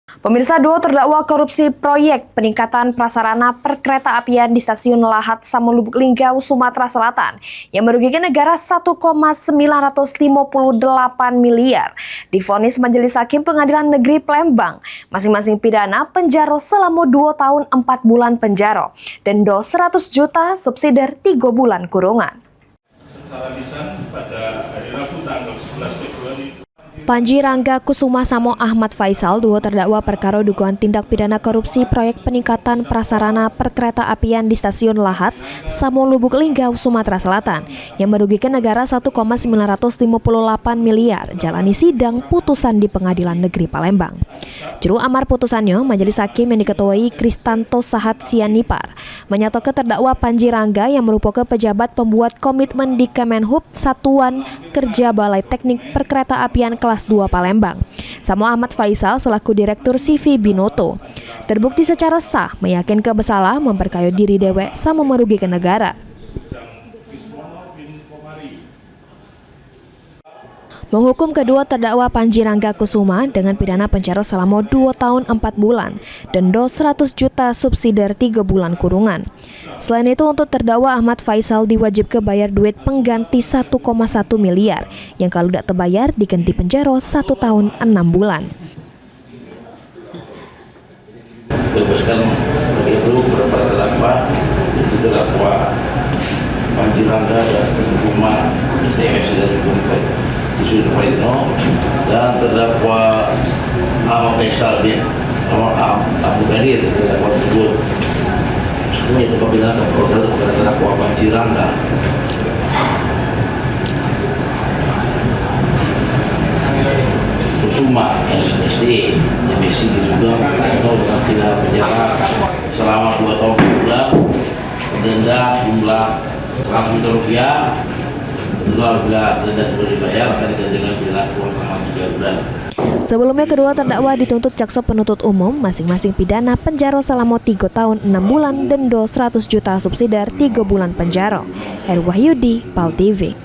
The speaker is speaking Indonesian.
Pemirsa, dua terdakwa korupsi proyek peningkatan prasarana perkeretaapian di Stasiun Lahat Samolubuk Linggau, Sumatera Selatan yang merugikan negara 1,958 miliar divonis Majelis Hakim Pengadilan Negeri Palembang. Masing-masing pidana penjara selama 2 tahun 4 bulan penjara, denda 100 juta, subsidiar 3 bulan kurungan. Secara lisan pada hari Rabu tanggal 11 Februari. Panji Ranggakusumasamo Ahmad Faisal, dua terdakwa perkara dugaan tindak pidana korupsi proyek peningkatan prasarana perkeretaapian di Stasiun Lahat Samolubuk Linggau, Sumatera Selatan yang merugikan negara 1,958 miliar jalani sidang putusan di Pengadilan Negeri Palembang. Juru amar putusannya, Majelis Hakim yang diketuai Kristanto Sahat Sianipar menyatakan terdakwa Panji Rangga yang merupakan pejabat pembuat komitmen di Kemenhub Satuan Kerja Balai Teknik Perkeretaapian kelas 2 Palembang. Samo Ahmad Faisal selaku Direktur CV Binoto terbukti secara sah meyakinkan bersalah memperkaya diri dewek sama merugikan negara. Menghukum kedua terdakwa Panji Ranggakusuma dengan pidana penjara selama 2 tahun 4 bulan, denda 100 juta, subsidiar 3 bulan kurungan. Selain itu, untuk terdakwa Ahmad Faisal diwajibkan bayar duit pengganti 1,1 miliar yang kalau tidak terbayar diganti penjara 1 tahun 6 bulan. Bebaskan bagi itu beberapa terdakwa, yaitu terdakwa Panji Rangga dan Kuma STMS dari Kumpai Isu Praitno, dan terdakwa Ahmad Faisal Abu Ghadir, terdakwa tersebut. Yaitu pembinaan kepada terdakwa Panji Rangga. Kusuma SD MSc juga atau tidak penjara selama 2 tahun 4 bulan, denda jumlah 100 juta rupiah. Bila denda sudah dibayar akan digantikan pidana kurungan selama 3 bulan. Sebelumnya kedua terdakwa dituntut jaksa penuntut umum masing-masing pidana penjara selama 3 tahun 6 bulan, denda 100 juta, subsidiar 3 bulan penjara. Heru Wahyudi, PAL TV.